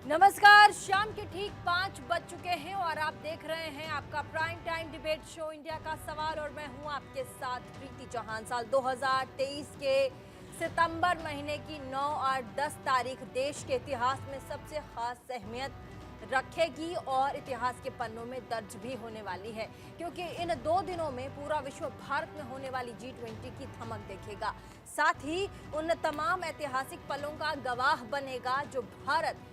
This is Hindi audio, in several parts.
नमस्कार। शाम के ठीक 5 बज चुके हैं और आप देख रहे हैं आपका prime time debate show India का सवाल और मैं हूं आपके साथ प्रीति चौहान। साल 2023 के सितंबर महीने की 9 और 10 तारीख देश के इतिहास में सबसे खास अहमियत रखेगी और इतिहास के पन्नों में दर्ज भी होने वाली है, क्योंकि इन 2 दिनों में पूरा विश्व भारत में होने वाली G20 की धमक देखेगा। साथ ही उन तमाम ऐतिहासिक पलों का गवाह बनेगा जो भारत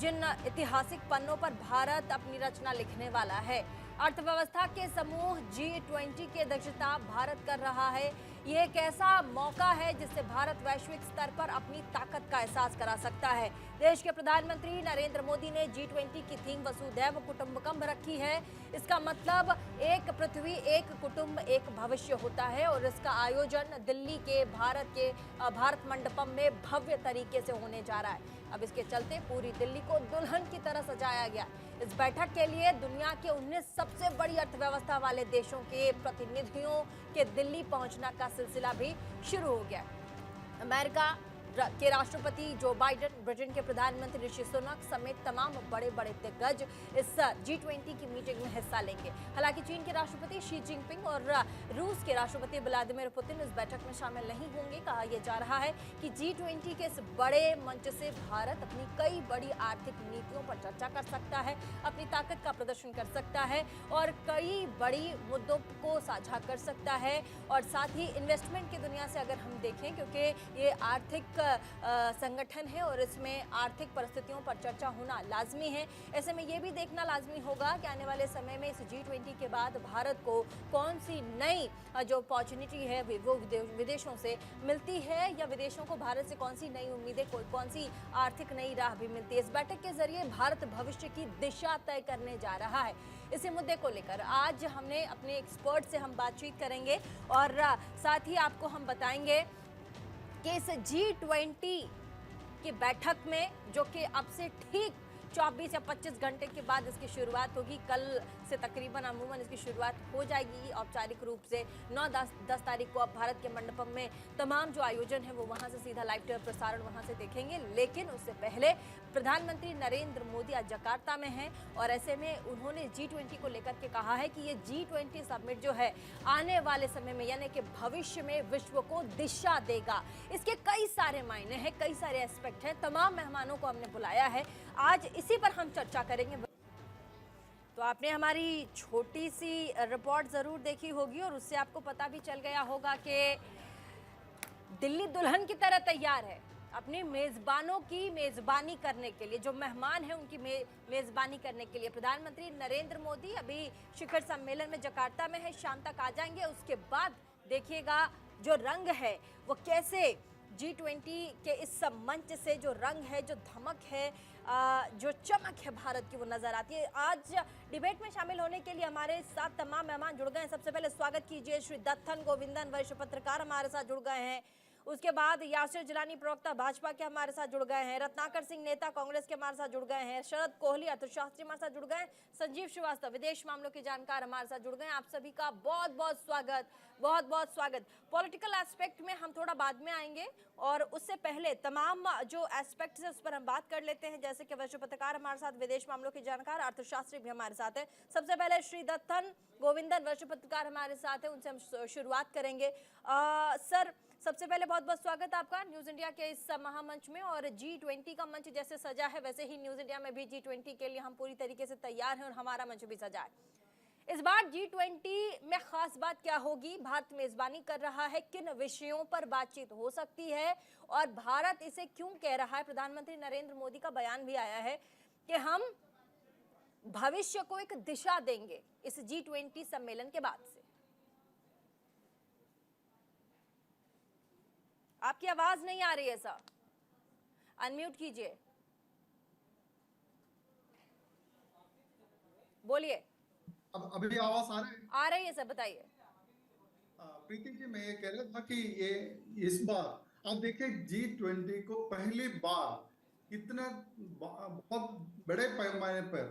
जिन ऐतिहासिक पन्नों पर भारत अपनी रचना लिखने वाला है। अर्थव्यवस्था के समूह G20 की अध्यक्षता भारत कर रहा है। ये एक ऐसा मौका है जिससे भारत वैश्विक स्तर पर अपनी ताकत का एहसास करा सकता है। देश के प्रधानमंत्री नरेंद्र मोदी ने G20 की थीम वसुधैव कुटुंबकम रखी है। इसका मतलब एक पृथ्वी, एक कुटुंब, एक भविष्य होता है और इसका आयोजन दिल्ली के भारत मंडपम में भव्य तरीके से होने जा रहा है। अब इसके चलते पूरी दिल्ली को दुल्हन की तरह सजाया गया। इस बैठक के लिए दुनिया के 19 सबसे बड़ी अर्थव्यवस्था वाले देशों के प्रतिनिधियों के दिल्ली पहुंचने का सिलसिला भी शुरू हो गया। अमेरिका के राष्ट्रपति जो बाइडेन, ब्रिटेन के प्रधानमंत्री ऋषि सुनक समेत तमाम बड़े बड़े दिग्गज इस G20 की मीटिंग में हिस्सा लेंगे। हालांकि चीन के राष्ट्रपति शी जिनपिंग और रूस के राष्ट्रपति व्लादिमीर पुतिन इस बैठक में शामिल नहीं होंगे। कहा यह जा रहा है कि G20 के इस बड़े मंच से भारत अपनी कई बड़ी आर्थिक नीतियों पर चर्चा कर सकता है, अपनी ताकत का प्रदर्शन कर सकता है और कई बड़ी मुद्दों को साझा कर सकता है। और साथ ही इन्वेस्टमेंट की दुनिया से अगर हम देखें, क्योंकि ये आर्थिक संगठन है और इसमें आर्थिक परिस्थितियों पर चर्चा होना लाजमी है, ऐसे में ये भी देखना लाजमी होगा कि आने वाले समय में इस G20 के बाद भारत को कौन सी नई जो अपॉर्चुनिटी है वो विदेशों से मिलती है या विदेशों को भारत से कौन सी नई उम्मीदें, कौन सी आर्थिक नई राह भी मिलती है। इस बैठक के जरिए भारत भविष्य की दिशा तय करने जा रहा है। इसी मुद्दे को लेकर आज हमने अपने एक्सपर्ट से हम बातचीत करेंगे और साथ ही आपको हम बताएंगे कि इस G20 की बैठक में, जो कि अब से ठीक 24 या 25 घंटे के बाद इसकी शुरुआत होगी, कल से तकरीबन अमूमन इसकी शुरुआत हो जाएगी औपचारिक रूप से। 9-10 तारीख को अब भारत के मंडपम में तमाम जो आयोजन है वो वहां से सीधा लाइव प्रसारण वहां से देखेंगे। लेकिन उससे पहले प्रधानमंत्री नरेंद्र मोदी आज जकार्ता में हैं और ऐसे में उन्होंने G20 को लेकर के कहा है कि ये G20 समिट जो है आने वाले समय में यानी कि भविष्य में विश्व को दिशा देगा। इसके कई सारे मायने हैं, कई सारे एस्पेक्ट हैं। तमाम मेहमानों को हमने बुलाया है, आज इसी पर हम चर्चा करेंगे। तो आपने हमारी छोटी सी रिपोर्ट जरूर देखी होगी और उससे आपको पता भी चल गया होगा कि दिल्ली दुल्हन की तरह तैयार है अपने मेजबानों की मेजबानी करने के लिए। जो मेहमान हैं उनकी मेजबानी करने के लिए प्रधानमंत्री नरेंद्र मोदी अभी शिखर सम्मेलन में जकार्ता में है, शाम तक आ जाएंगे। उसके बाद देखिएगा जो रंग है वो कैसे G20 के इस मंच से जो रंग है, जो धमक है, जो चमक है भारत की, वो नजर आती है। आज डिबेट में शामिल होने के लिए हमारे साथ तमाम मेहमान जुड़ गए हैं। सबसे पहले स्वागत कीजिए श्री दत्तन गोविंदन, वरिष्ठ पत्रकार हमारे साथ जुड़ गए हैं। उसके बाद यासिर जिलानी, प्रवक्ता भाजपा के हमारे साथ जुड़ गए हैं। रत्नाकर सिंह, नेता कांग्रेस के हमारे साथ जुड़ गए हैं। शरद कोहली, अर्थशास्त्री हमारे साथ जुड़ गए हैं। संजीव श्रीवास्तव, विदेश मामलों के जानकार हमारे साथ जुड़ गए हैं। आप सभी का बहुत बहुत स्वागत, बहुत बहुत स्वागत। पॉलिटिकल एस्पेक्ट में हम थोड़ा बाद में आएंगे और उससे पहले तमाम जो एस्पेक्ट्स है उस पर हम बात कर लेते हैं। जैसे कि वरिष्ठ पत्रकार हमारे साथ, विदेश मामलों के जानकार, अर्थशास्त्री भी हमारे साथ है। सबसे पहले श्री दत्तन गोविंदन, वरिष्ठ पत्रकार हमारे साथ है, उनसे हम शुरुआत करेंगे। सर, सबसे पहले बहुत बहुत स्वागत आपका न्यूज इंडिया के इस महामंच में। और G20 का मंच जैसे सजा है वैसे ही न्यूज इंडिया में भी G20 के लिए हम पूरी तरीके से तैयार हैं और हमारा मंच भी सजा है। इस बार G20 में खास बात क्या होगी? भारत मेजबानी कर रहा है, किन विषयों पर बातचीत हो सकती है और भारत इसे क्यों कह रहा है? प्रधानमंत्री नरेंद्र मोदी का बयान भी आया है कि हम भविष्य को एक दिशा देंगे इस G20 सम्मेलन के बाद से। आपकी आवाज नहीं आ रही है सर, अनम्यूट कीजिए, बोलिए। अब अभी आवाज आ रही है सर, बताइए। प्रीति जी, मैं ये कह रहा था कि ये इस बार आप देखिए G20 को पहली बार इतना बहुत बड़े पैमाने पर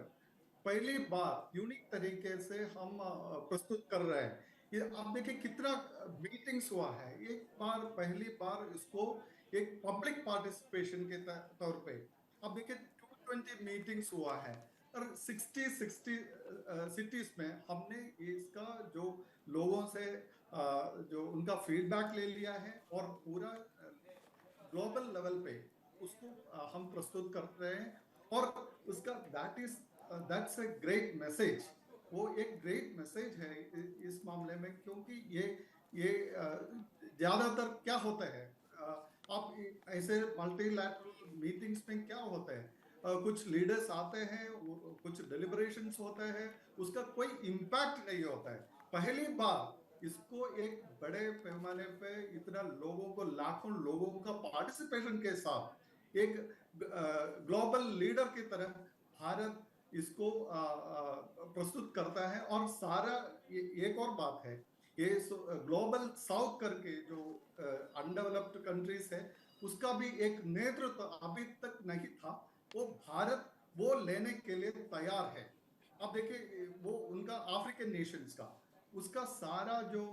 पहली बार यूनिक तरीके से हम प्रस्तुत कर रहे हैं। ये आप देखिए कितना मीटिंग्स हुआ है, एक बार पहली बार इसको एक पब्लिक पार्टिसिपेशन के तौर पे। अब देखिए G20 मीटिंग्स हुआ है और 60 सिटीज में हमने इसका जो लोगों से जो उनका फीडबैक ले लिया है और पूरा ग्लोबल लेवल पे उसको हम प्रस्तुत कर रहे हैं और उसका दैट्स अ ग्रेट मैसेज। वो एक ग्रेट मैसेज है इस मामले में, क्योंकि ये ज्यादातर क्या होता है, आप ऐसे मल्टीलैटरल मीटिंग्स में क्या होता है, कुछ लीडर्स आते हैं, कुछ डिलिब्रेशंस होते हैं, उसका कोई इम्पैक्ट नहीं होता है। पहली बार इसको एक बड़े पैमाने पे इतना लोगों को, लाखों लोगों का पार्टिसिपेशन के साथ एक ग्लोबल लीडर की तरह भारत इसको प्रस्तुत करता है। और सारा एक और बात है, ये ग्लोबल साउथ करके जो अनडेवलप्ड कंट्रीज है उसका भी एक नेतृत्व अभी तक नहीं था, वो भारत वो लेने के लिए तैयार है। अब देखिए वो उनका अफ्रीकन नेशंस का उसका सारा जो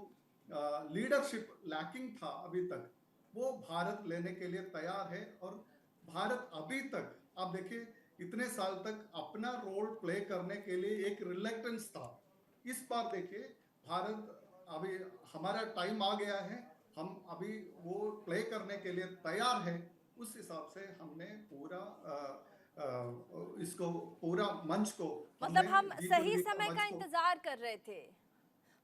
लीडरशिप लैकिंग था अभी तक, वो भारत लेने के लिए तैयार है। और भारत अभी तक आप देखिए इतने साल तक अपना रोल प्ले करने के लिए एक रिलेक्टेंस था। इस बार देखिए भारत अभी हमारा टाइम आ गया है, हम अभी वो प्ले करने के लिए तैयार है। उस हिसाब से हमने पूरा इसको पूरा मंच को हमने मतलब हम सही G20 का समय मंच का को इंतजार कर रहे थे,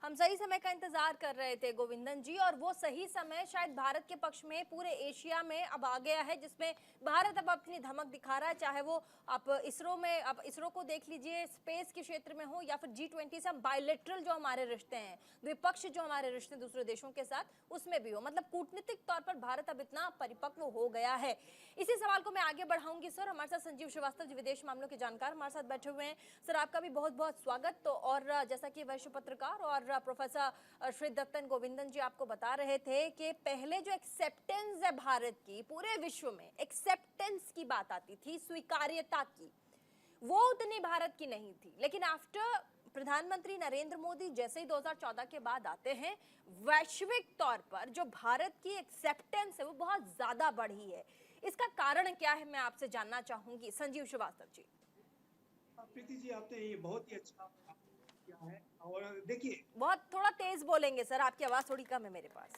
हम सही समय का इंतजार कर रहे थे गोविंदन जी, और वो सही समय शायद भारत के पक्ष में पूरे एशिया में अब आ गया है, जिसमें भारत अब अपनी धमक दिखा रहा है। चाहे वो आप इसरो में, आप इसरो को देख लीजिए, स्पेस के क्षेत्र में हो, या फिर G20 से हम बायलैटरल जो हमारे रिश्ते हैं, द्विपक्षीय जो हमारे रिश्ते दूसरे देशों के साथ, उसमें भी हो। मतलब कूटनीतिक तौर पर भारत अब इतना परिपक्व हो गया है। इसी सवाल को मैं आगे बढ़ाऊंगी सर। हमारे साथ संजीव श्रीवास्तव जी, विदेश मामलों के जानकार, हमारे साथ बैठे हुए हैं। सर आपका भी बहुत बहुत स्वागत। तो और जैसा कि वैश्व पत्रकार और प्रोफेसर श्री दत्तन गोविंदन जी आपको बता रहे थे कि पहले जो एक्सेप्टेंस है भारत की पूरे विश्व में, एक्सेप्टेंस की बात आती थी, स्वीकार्यता की, वो उतनी भारत की नहीं थी। लेकिन आफ्टर प्रधानमंत्री नरेंद्र मोदी जैसे ही 2014 के बाद आते हैं, वैश्विक तौर पर जो भारत की एक्सेप्टेंस है वो बहुत ज्यादा बढ़ी है। इसका कारण क्या है, मैं आपसे जानना चाहूंगी संजीव श्रीवास्तव जी। प्रीति जी, आपने ये बहुत ही अच्छा किया है। और देखिए, बहुत थोड़ा तेज बोलेंगे सर, आपकी आवाज थोड़ी कम है मेरे पास।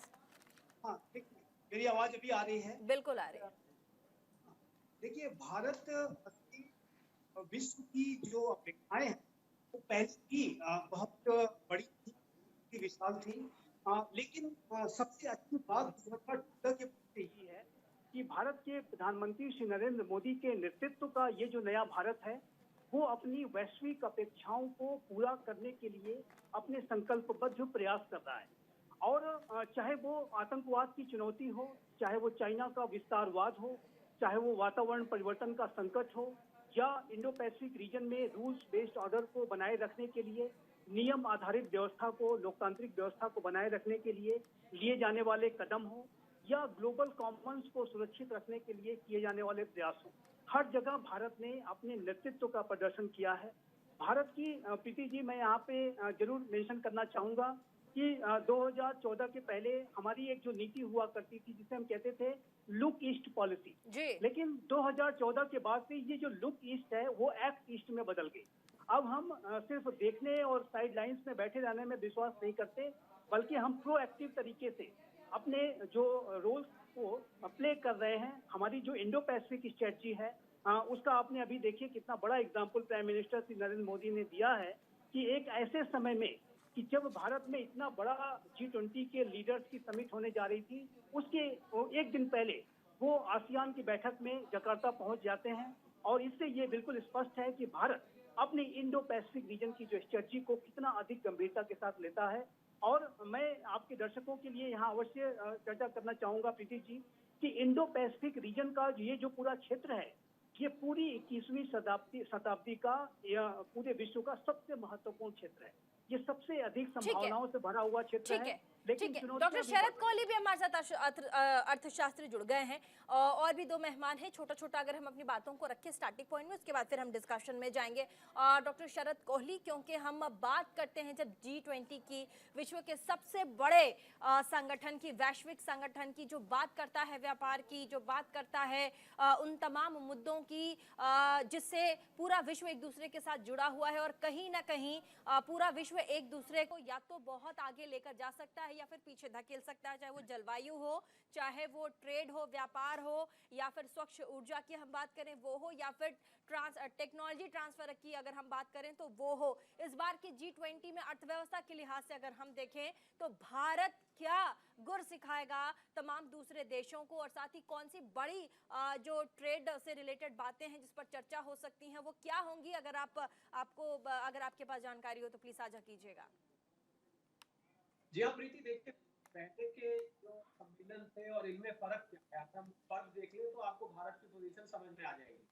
हाँ देखिए, मेरी आवाज अभी आ रही है? बिल्कुल आ रही है। देखिए, भारत विश्व की जो अपेक्षाएं हैं वो पहले ही बहुत बड़ी थी, विशाल थी। लेकिन सबसे अच्छी बात 2014 के बाद यही है कि भारत के प्रधानमंत्री श्री नरेंद्र मोदी के नेतृत्व का ये जो नया भारत है, वो अपनी वैश्विक अपेक्षाओं को पूरा करने के लिए अपने संकल्पबद्ध प्रयास कर रहा है। और चाहे वो आतंकवाद की चुनौती हो, चाहे वो चाइना का विस्तारवाद हो, चाहे वो वातावरण परिवर्तन का संकट हो, या इंडो पैसिफिक रीजन में रूल्स बेस्ड ऑर्डर को बनाए रखने के लिए, नियम आधारित व्यवस्था को, लोकतांत्रिक व्यवस्था को बनाए रखने के लिए लिए जाने वाले कदम हो, या ग्लोबल कॉमन्स को सुरक्षित रखने के लिए किए जाने वाले प्रयास हो, हर जगह भारत ने अपने नेतृत्व का प्रदर्शन किया है। भारत की प्रीति जी, मैं यहाँ पे जरूर मेंशन करना चाहूंगा कि 2014 के पहले हमारी एक जो नीति हुआ करती थी जिसे हम कहते थे लुक ईस्ट पॉलिसी, लेकिन 2014 के बाद से ये जो लुक ईस्ट है वो एक्ट ईस्ट में बदल गई। अब हम सिर्फ देखने और साइड लाइन्स में बैठे रहने में विश्वास नहीं करते, बल्कि हम प्रोएक्टिव तरीके से अपने जो रोल्स को प्ले कर रहे हैं। हमारी जो इंडो पैसिफिक स्ट्रेटजी है उसका आपने अभी देखिए कितना बड़ा example prime minister Shri Narendra Modi ने दिया है कि एक ऐसे समय में कि जब भारत में इतना बड़ा G20 के लीडर्स की समिट होने जा रही थी, उसके एक दिन पहले वो आसियान की बैठक में जकार्ता पहुंच जाते हैं। और इससे ये बिल्कुल स्पष्ट है कि भारत अपनी इंडो पैसिफिक रीजन की जो स्ट्रेटजी को कितना अधिक गंभीरता के साथ लेता है। और मैं आपके दर्शकों के लिए यहाँ अवश्य चर्चा करना चाहूंगा प्रीति जी कि इंडो पैसिफिक रीजन का ये जो पूरा क्षेत्र है, ये पूरी 21वीं शताब्दी का पूरे विश्व का सबसे महत्वपूर्ण क्षेत्र है। ये सबसे अधिक संभावनाओं से भरा हुआ क्षेत्र है। लेकिन ठीक है, चुनौतियां डॉक्टर भी शरद बढ़ रही कोहली भी हमारे साथ अर्थशास्त्री जुड़ गए हैं और भी दो मेहमान हैं। छोटा छोटा अगर हम अपनी बातों को रखें स्टार्टिंग पॉइंट में, उसके बाद फिर हम डिस्कशन में जाएंगे। डॉक्टर शरद कोहली, क्योंकि हम अब बात करते हैं जब G20 की, विश्व के सबसे बड़े संगठन की, वैश्विक संगठन की, जो बात करता है व्यापार की, जो बात करता है उन तमाम मुद्दों की जिससे पूरा विश्व एक दूसरे के साथ जुड़ा हुआ है और कहीं ना कहीं पूरा विश्व एक दूसरे को या तो बहुत आगे लेकर जा सकता है या फिर पीछे धकेल सकता है, चाहे वो जलवायु हो, चाहे वो ट्रेड हो, व्यापार हो, या फिर स्वच्छ ऊर्जा की हम बात करें वो हो, या फिर टेक्नोलॉजी ट्रांसफर की अगर हम बात करें तो वो हो। इस बार की G20 में अर्थव्यवस्था के लिहाज से अगर हम देखें तो भारत क्या गुर सिखाएगा तमाम दूसरे देशों को, और साथ ही कौन सी बड़ी जो ट्रेड से रिलेटेड बातें हैं जिस पर चर्चा हो सकती हैं वो क्या होंगी? अगर अगर आपके पास जानकारी हो तो प्लीज साझा कीजिएगा। जी हाँ प्रीति, देखिए पहले के जो सम्मेलन थे और इनमें फर्क क्या है, अगर हम फर्क देख लें तो आपको भारत की पोजीशन समझ में आ जाएगी।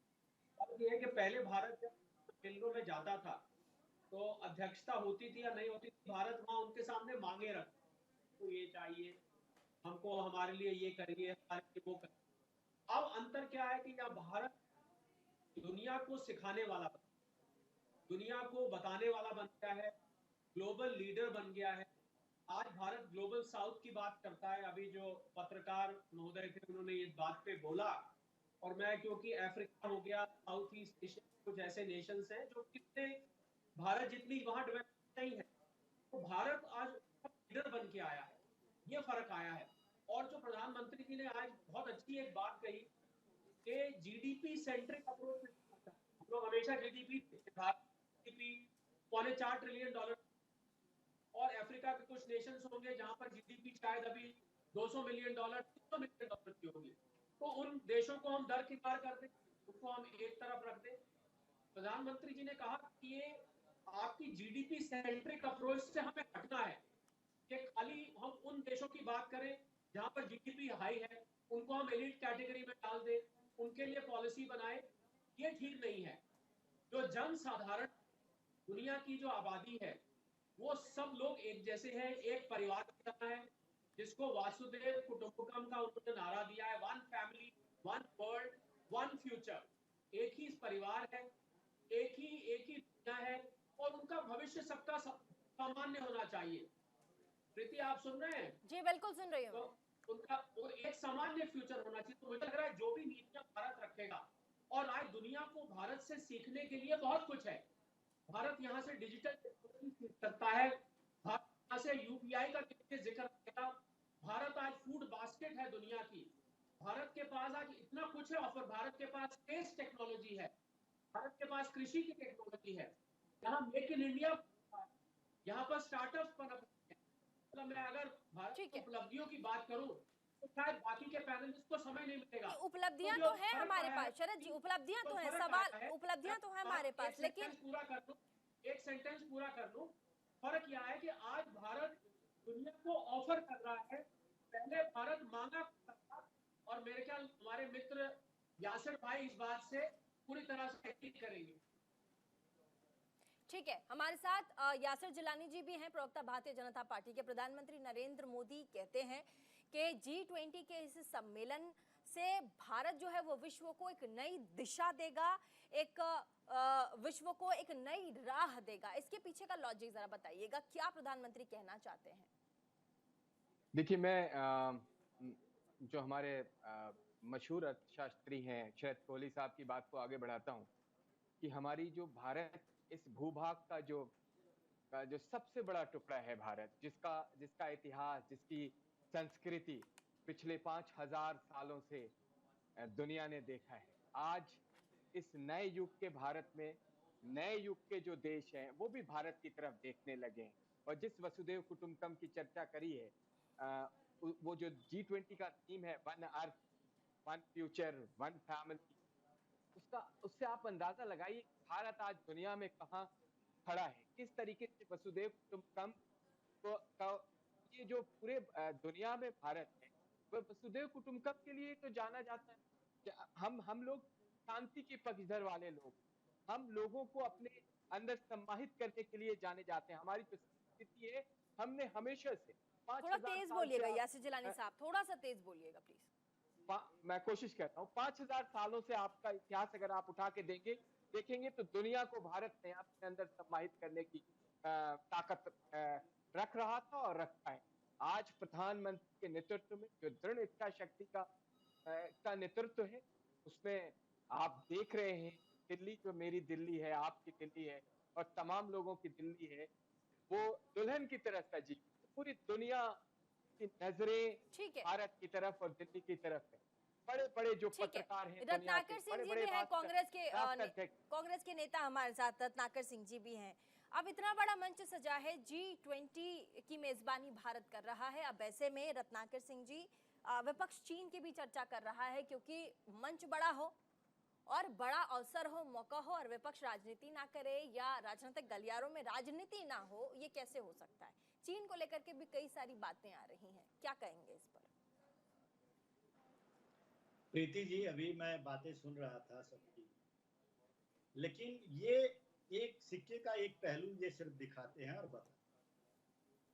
फर्क ये है कि पहले भारत जब सम्मेलनों में जाता था तो अध्यक्षता होती थी या नहीं होती थी, भारत वहां उनके सामने मांगे रखता, तो ये चाहिए हमको, हमारे लिए ये करिए, हमारे लिए वो करिए। अब अंतर क्या है कि अब भारत दुनिया को सिखाने वाला बन, दुनिया को बताने वाला बन गया है, ग्लोबल लीडर बन गया है। आज भारत ग्लोबल साउथ की बात करता है। अभी जो पत्रकार महोदय थे उन्होंने इस बात पे बोला, और मैं क्योंकि अफ्रीका हो गया, साउथ ईस्ट एशिया, कुछ ऐसे नेशंस हैं जो कितने भारत जितनी वहां डेवलप नहीं है, तो भारत आज लीडर बन के आया है, ये फर्क आया है। और जो प्रधानमंत्री जी ने आज बहुत अच्छी एक बात कही कि जीडीपी सेंट्रिक अप्रोच, हम लोग हमेशा जीडीपी $4.25 ट्रिलियन, और अफ्रीका के कुछ नेशंस होंगे जहां पर जीडीपी शायद अभी $200 मिलियन, $300 मिलियन की होगी, तो उन देशों को हम दरकिनार कर दें, उसको हम एक तरफ रख दें। प्रधानमंत्री जी ने कहा कि ये आपकी जीडीपी सेंट्रिक अप्रोच से हमें हटना है कि खाली हम उन देशों की बात करें जहां पर जीडीपी हाई है, उनको हम एलिट कैटेगरी में डाल दें, उनके लिए पॉलिसी बनाए। ये ठीक नहीं है। जो जन साधारण दुनिया की जो आबादी है वो सब लोग एक जैसे हैं, एक परिवार की तरह है, जिसको वासुदेव कुटुंबकम का उन्होंने नारा दिया है, one family, one world, one future. एक ही परिवार है, एक ही दुनिया है, और उनका भविष्य सबका सामान्य होना चाहिए। प्रीति, आप सुन रहे हैं? जी बिल्कुल सुन रही हूँ। तो उनका और एक सामान्य फ्यूचर होना चाहिए। तो मुझे लग रहा है जो भी नीतियां भारत रखेगा, और आज दुनिया को भारत से सीखने के लिए बहुत कुछ है। भारत यहाँ से डिजिटल टेक्नोलॉजी सीख सकता है, भारत यहाँ से यूपीआई का जिक्र किया, भारत आज फूड बास्केट है दुनिया की, भारत के पास आज इतना कुछ है ऑफर, भारत के पास स्पेस टेक्नोलॉजी है, भारत के पास कृषि की टेक्नोलॉजी है, यहाँ मेक इन इंडिया, यहाँ पर स्टार्टअप पनप रहे हैं। मतलब मैं अगर भारत ठीक की है, उपलब्धियों की बात करूं तो शायद बाकी के पैनलिस्ट को समय नहीं मिलेगा। उपलब्धियां तो तो जो हैं फर्क हमारे आया है, पास शरद जी, उपलब्धियां जो तो हैं, फर्क सवाल आया है, उपलब्धियां तो हैं हमारे एक पास, लेकिन सेंटेंस पूरा कर लूं, एक सेंटेंस पूरा कर लूं। फर्क यह है कि आज भारत दुनिया को ऑफर कर रहा है, पहले भारत मांगा करता था, और मेरे ख्याल हमारे मित्र यासिर भाई इस बात से पूरी तरह से एग्री करेंगे। ठीक है, हमारे साथ यासिर जिलानी जी भी हैं, प्रवक्ता भारतीय जनता पार्टी के। प्रधानमंत्री नरेंद्र मोदी कहते हैं कि G20 के इस सम्मेलन से भारत जो है वो विश्व को एक नई दिशा देगा, एक विश्व को एक नई राह देगा। इसके पीछे का लॉजिक जरा बताइएगा, क्या प्रधानमंत्री कहना चाहते हैं? देखिए, मैं जो हमारे मशहूर अर्थशास्त्री हैं शरद कोहली साहब की बात को आगे बढ़ाता हूं कि हमारी जो भारत इस भूभाग का जो सबसे बड़ा टुकड़ा है भारत, जिसका इतिहास, जिसकी संस्कृति पिछले 5000 सालों से दुनिया ने देखा है। आज इस नए युग के भारत में नए युग के जो देश हैं वो भी भारत की तरफ देखने लगे हैं। और जिस वसुदेव कुटुंबकम की चर्चा करी है, वो जो G20 का थीम है, one earth, one future, one family, उससे आप अंदाजा लगाइए भारत आज दुनिया में कहां खड़ा है, किस तरीके से वसुदेव कुटुंबकम का ये जो पूरे दुनिया में भारत है वह वसुदेव कुटुंबकम के लिए तो जाना जाता है कि हम लोग शांति के पक्षधर वाले लोग, हम लोगों को अपने अंदर सम्माहित करने के लिए जाने जाते हैं। हमारी जो संस्कृति है, हमने हमेशा से थोड़ा 5000 तेज साल बोलिएगा से आप- यासिर जिलानी साहब, थोड़ा सा तेज बोलिएगा प्लीज। मैं कोशिश करता हूँ। 5000 सालों से आपका इतिहास अगर आप उठा के देखेंगे तो दुनिया को भारत ने अपने अंदर समाहित करने की ताकत रख रहा था और रखा है। आज प्रधानमंत्री के नेतृत्व में जो दृढ़ इच्छा शक्ति का नेतृत्व है, उसमें आप देख रहे हैं दिल्ली जो मेरी दिल्ली है, आपकी दिल्ली है और तमाम लोगों की दिल्ली है, वो दुल्हन की तरह सजी। पूरी दुनिया की नजरें ठीक है, भारत की तरफ और दिल्ली की तरफ है। बड़े बड़े जो ठीक है। पत्रकार हैं दुनिया के, रत्नाकर सिंह बड़े जी बड़े भी हैं, कांग्रेस के नेता हमारे साथ रत्नाकर सिंह जी भी हैं। अब इतना बड़ा मंच सजा है, G20 की मेजबानी भारत कर रहा है। अब ऐसे में रत्नाकर सिंह जी विपक्ष चीन की भी चर्चा कर रहा है, क्योंकि मंच बड़ा हो और बड़ा अवसर हो, मौका हो और विपक्ष राजनीति ना करे या राजनीतिक गलियारों में राजनीति ना हो, ये कैसे हो सकता है? चीन को लेकर के भी कई सारी बातें आ रही हैं, क्या कहेंगे इस पर? प्रीति जी, अभी मैं बातें सुन रहा था सबकी, लेकिन ये एक सिक्के का एक पहलू ये सिर्फ दिखाते हैं और बताते हैं।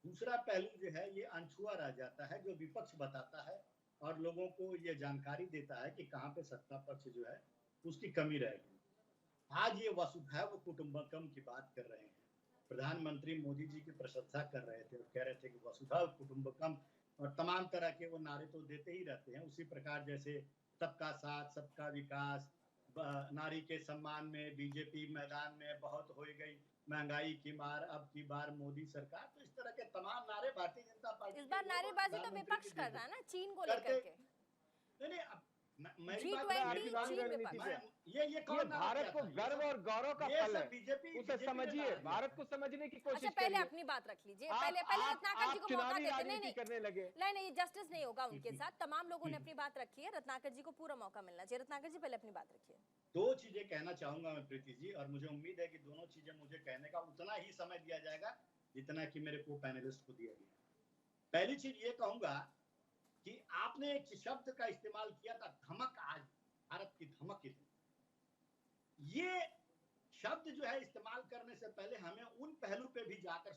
दूसरा पहलू जो है ये अनछुआ रह जाता है, जो विपक्ष बताता है और लोगों को ये जानकारी देता है कि कहाँ पे सत्ता पक्ष जो है उसकी कमी रहेगी। आज ये वसुधैव कुटुंबकम की बात कर रहे हैं, प्रधानमंत्री मोदी जी की प्रशंसा कर रहे थे और कह रहे थे कि वसुधैव कुटुंबकम, और तमाम तरह के वो नारे तो देते ही रहते हैं। उसी प्रकार जैसे सबका साथ सबका विकास, नारी के सम्मान में बीजेपी मैदान में बहुत हो गई, महंगाई की मार अब की बार मोदी सरकार, तो इस तरह के तमाम नारे भारतीय जनता पार्टी इस बार नारेबाजी तो विपक्ष कर रहा है ना चीन को लेकर के। नहीं, मेरी G20 बात चीन विपक्ष। ये कौन भारत को गर्व और गौरव का ये फल सब है, बीजेपी उसे समझिए, भारत को समझने की कोशिश अच्छा, पहले करिए। अपनी बात रख लीजिए, पहले रत्नाकर जी को मौका चुनावी देते। राजनीति करने लगे। नहीं, जस्टिस नहीं होगा उनके साथ। तमाम लोगों ने अपनी बात रखी है, रत्नाकर जी को पूरा मौका मिलना चाहिए। रत्नाकर जी पहले अपनी बात रखिए। दो चीजें कहना चाहूंगा मैं प्रीति जी, और मुझे उम्मीद है कि दोनों चीजें मुझे कहने का उतना ही समय दिया जाएगा जितना कि मेरे को पैनलिस्ट को दिया गया। पहली चीज ये कहूंगा कि आपने एक शब्द का इस्तेमाल किया था, धमक। आज भारत की धमक कितनी, ये शब्द जो है इस्तेमाल करने से पहले हमें उन पहलू पे भी जाकर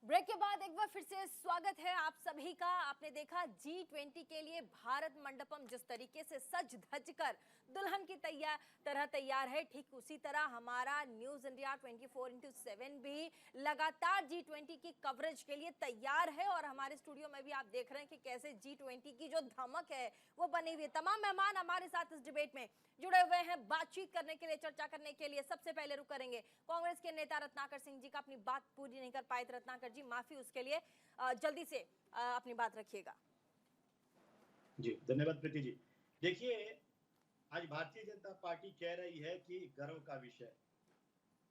ब्रेक के बाद एक बार फिर से स्वागत है आप सभी का। आपने देखा G20 के लिए भारत मंडपम जिस तरीके से सज धज कर दुल्हन की तरह तैयार है, ठीक उसी तरह हमारा न्यूज इंडिया 24/7 भी लगातार G20 की कवरेज के लिए तैयार है। और हमारे स्टूडियो में भी आप देख रहे हैं कि कैसे G20 की जो धमक है वो बनी हुई है। तमाम मेहमान हमारे साथ इस डिबेट में जुड़े हुए हैं बातचीत करने के लिए, चर्चा करने के लिए। सबसे पहले रुक करेंगे कांग्रेस के नेता रत्नाकर सिंह जी का। अपनी बात पूरी नहीं कर पाए थे रत्नाकर जी, माफी उसके लिए। जल्दी से अपनी बात रखिएगा। जी, धन्यवाद प्रीति जी। देखिए, आज भारतीय जनता पार्टी कह रही है कि गर्व का विषय,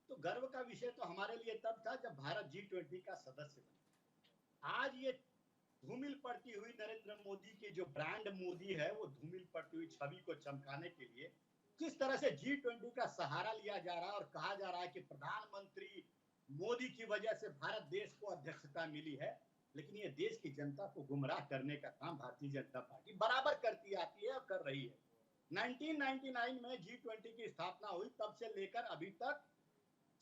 तो गर्व का विषय तो हमारे लिए तब था जब भारत G20 का सदस्य बना। आज ये धूमिल पड़ती हुई नरेंद्र मोदी की जो ब्रांड मोदी है, वो धूमिल पड़ती हुई छवि को चमकाने के लिए किस तरह से G20 का सहारा लिया जा रहा है और कहा जा रहा है कि प्रधानमंत्री मोदी की वजह से भारत देश को अध्यक्षता मिली है। लेकिन ये देश की जनता को गुमराह करने का काम भारतीय जनता पार्टी बराबर करती आती है और कर रही है। 1999 में G20 की स्थापना हुई, तब से लेकर अभी तक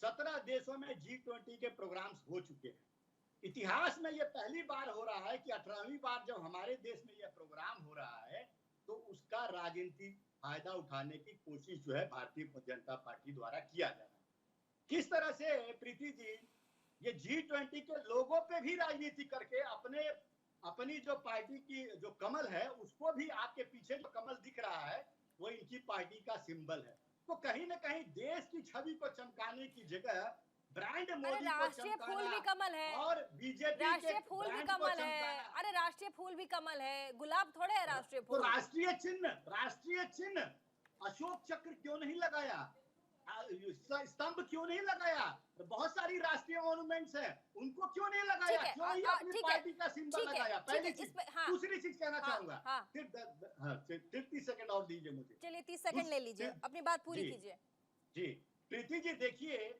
17 देशों में G20 के प्रोग्राम्स हो चुके हैं। इतिहास में यह पहली बार हो रहा है कि 18वीं बार जब हमारे देश में यह प्रोग्राम हो रहा है तो उसका राजनीतिक फायदा उठाने की कोशिश जो है भारतीय जनता पार्टी द्वारा किया जा रहा है। किस तरह से प्रीति जी ये G20 के लोगों पे भी राजनीति करके अपनी जो पार्टी की जो कमल है उसको भी, आपके पीछे जो कमल दिख रहा है वो इनकी पार्टी का सिंबल है। तो कहीं ना कहीं देश की छवि को चमकाने की जगह ब्रांड मोदी को राष्ट्रीय फूल भी कमल है और बीजेपी राष्ट्रीय फूल भी कमल है। अरे राष्ट्रीय फूल भी कमल है, गुलाब थोड़े है राष्ट्रीय फूल। तो राष्ट्रीय चिन्ह अशोक चक्र क्यों नहीं लगाया, स्तंभ क्यों नहीं लगाया, बहुत सारी राष्ट्रीय मॉन्यूमेंट्स हैं, उनको क्यों नहीं लगाया, क्यों ही अपनी पार्टी का सिंबल लगाया। पहली चीज। दूसरी चीज कहना चाहूंगा, फिर 30 सेकंड और दीजिए मुझे। चलिए 30 सेकंड ले लीजिए, अपनी बात पूरी कीजिए। जी प्रीति जी, देखिए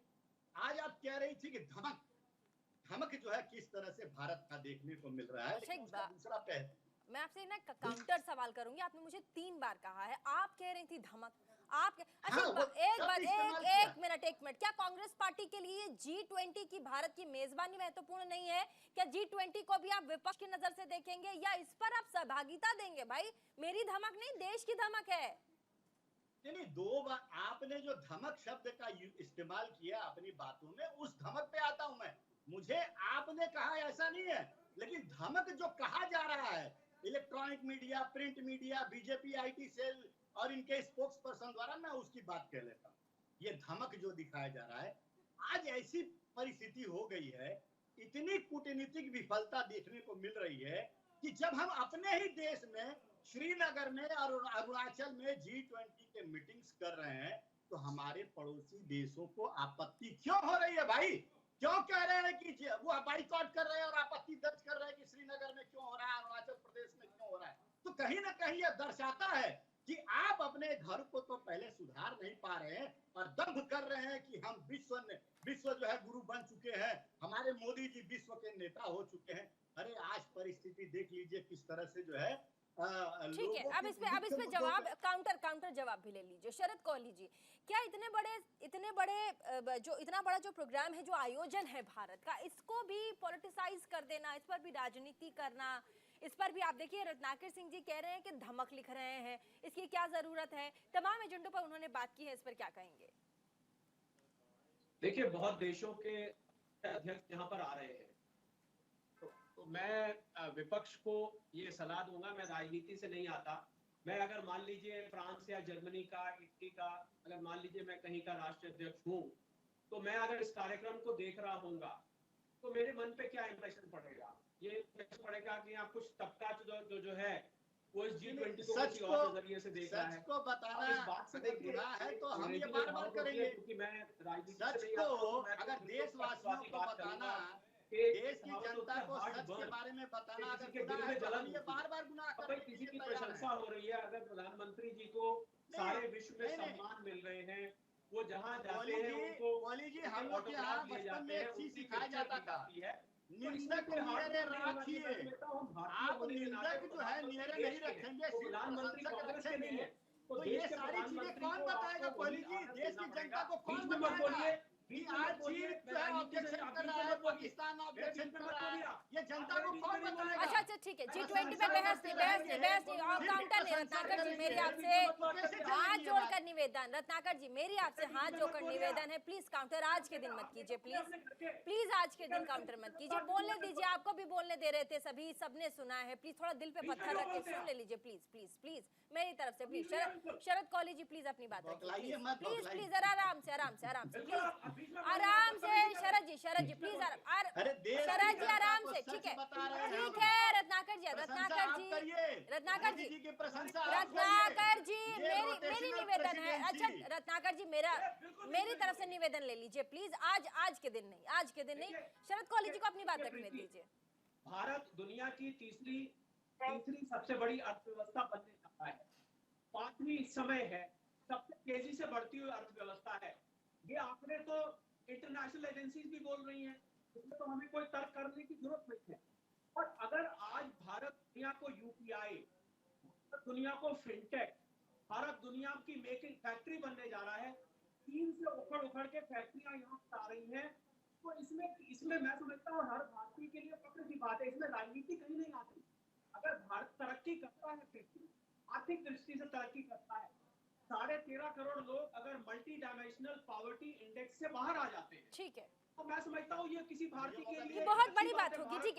आज आप कह रही थी कि धमक जो है किस तरह से भारत का देखने को मिल रहा है। दूसरा पहलू मैं आपसे ना काउंटर सवाल करूंगी। आपने मुझे 3 बार कहा है, आप कह रही थी धमक, आप अच्छा एक मिनट, क्या कांग्रेस पार्टी के लिए G20 की भारत की मेजबानी महत्वपूर्ण नहीं है? क्या G20 को भी आप विपक्ष की नजर से देखेंगे या इस पर आप सहभागिता देंगे? भाई मेरी धमक नहीं, देश की धमक है। नहीं, दो बार आपने जो धमक शब्द का इस्तेमाल किया अपनी बातों में, उस धमक पे आता हूं मैं। मुझे आपने कहा ऐसा नहीं है, लेकिन धमक जो कहा जा रहा है electronic media, print media, BJP IT cell और इनके स्पोक्स पर्सन द्वारा, मैं उसकी बात कह लेता हूँ। ये धमक जो दिखाया जा रहा है, आज ऐसी परिस्थिति हो गई है, इतनी कूटनीतिक विफलता देखने को मिल रही है कि जब हम अपने ही देश में श्रीनगर में और अरुणाचल में G20 के मीटिंग्स कर रहे हैं, तो हमारे पड़ोसी देशों को आपत्ति क्यों हो रही है भाई? क्यों कह रहे हैं कि वो बाइकआउट कर रहे हैं और आपत्ति दर्ज कर रहे हैं कि श्रीनगर में क्यों हो रहा है, अरुणाचल प्रदेश में क्यों हो रहा है? तो कहीं ना कहीं यह दर्शाता है कि आप अपने घर को तो पहले सुधार नहीं पा रहे हैं और दंभ कर रहे हैं कि हम विश्व जो है गुरु बन चुके हैं, हमारे मोदी जी विश्व के नेता हो चुके हैं। अरे आज परिस्थिति देख लीजिए किस तरह से जो है। ठीक है, अब इस पे जवाब काउंटर जवाब भी ले लीजिए। शरद कोहली जी, क्या इतने बड़े जो इतना बड़ा जो प्रोग्राम है, जो आयोजन है भारत का, इसको भी पॉलिटिसाइज कर देना, इस पर भी राजनीति करना, इस पर भी आप देखिए रत्नाकर सिंह जी कह रहे हैं कि धमक लिख रहे हैं, इसकी क्या जरूरत है? तमाम एजेंडों पर उन्होंने बात की है, इस पर क्या कहेंगे? देखिए, बहुत देशों के अध्यक्ष यहाँ पर आ रहे हैं, तो मैं विपक्ष को ये सलाह दूंगा, मैं राजनीति से नहीं आता। मैं अगर मान लीजिए फ्रांस या जर्मनी का, इटली का, अगर मान लीजिए मैं कहीं का राष्ट्र अध्यक्ष हूँ, तो मैं अगर इस कार्यक्रम को देख रहा हूँगा तो मेरे मन पे क्या इंप्रेशन पड़ेगा? ये इंप्रेशन पड़ेगा कि यहाँ कुछ तबका जो है वो इस G20 को किसी और नजरिए से देख रहा है। सच को बताना इस बात से अगर बुरा है तो हम ये बार-बार करेंगे, क्योंकि मैं राजनीति सच से नहीं को आता हूं, मैं अगर देशवासियों को बताना, देश की जनता को सच के बारे में बताना अगर गुनाह है तो हम ये बार-बार गुनाह करेंगे। किसी की प्रशंसा हो रही है, अगर प्रधानमंत्री जी को सारे विश्व में सम्मान मिल रहे हैं, वो जहाँ जाते हैं उनको कोहली जी, हम लोग यहाँ बचपन में एक चीज सिखाया जाता था, निंदक नियरे राखिए। आप निंदक जो है नियरे नहीं रखेंगे, प्रशंसक रखेंगे, तो ये सारी चीजें कौन बताएगा? कोहली जी, देश की जनता को कौन बताएगा कि आज चीन जो है ऑब्जेक्शन कर रहा है, पाकिस्तान ऑब्जेक्शन कर रहा है, ये जनता को कौन बताएगा? अच्छा ठीक है, G20 पे बहस नहीं और काउंटर नहीं। रत्नाकर जी, मेरी आपसे हाथ जोड़कर निवेदन, रत्नाकर जी मेरी आपसे हाथ जोड़कर निवेदन है, प्लीज काउंटर आज के दिन मत कीजिए, प्लीज आज के दिन काउंटर मत कीजिए, बोलने दीजिए। आपको भी बोलने दे रहे थे सभी, सबने सुना है, प्लीज थोड़ा दिल पे पत्थर रख के सुन ले लीजिए, प्लीज मेरी तरफ से प्लीज। शरद कोहली जी प्लीज अपनी बात रखिए, प्लीज आराम से प्लीज, आराम से। शरद जी प्लीज, शरद जी आराम से, ठीक है। रत्नाकर जी मेरी निवेदन है। अच्छा रत्नाकर जी, मेरी तरफ से निवेदन ले लीजिए प्लीज, आज के दिन नहीं। शरद कोहली जी को अपनी बात रखने दीजिए। भारत दुनिया की तीसरी सबसे बड़ी अर्थव्यवस्था बनने जा रहा है, 5वीं इस समय है, सबसे तेजी से बढ़ती हुई अर्थव्यवस्था है। ये आंकड़े तो इंटरनेशनल एजेंसीज भी बोल रही हैं, इसमें तो हमें कोई तर्क करने की जरूरत नहीं है। और अगर आज भारत दुनिया को यूपीआई, दुनिया को फिनटेक, भारत दुनिया की मेकिंग फैक्ट्री बनने जा रहा है, चीन से उखड़ के फैक्ट्रियां यहाँ आ रही हैं, तो इसमें मैं समझता हूँ हर भारतीय के लिए फक्र की बात है, इसमें राजनीति कहीं नहीं आती। अगर भारत तरक्की करता है, आर्थिक दृष्टि से तरक्की करता है, 13.5 करोड़ लोग अगर मल्टी डायमेंशनल पॉवर्टी इंडेक्स से बाहर आ जाते हैं, ठीक है, तो मैं समझता हूँ ये किसी भारतीय के लिए बहुत बड़ी बात होगी। ठीक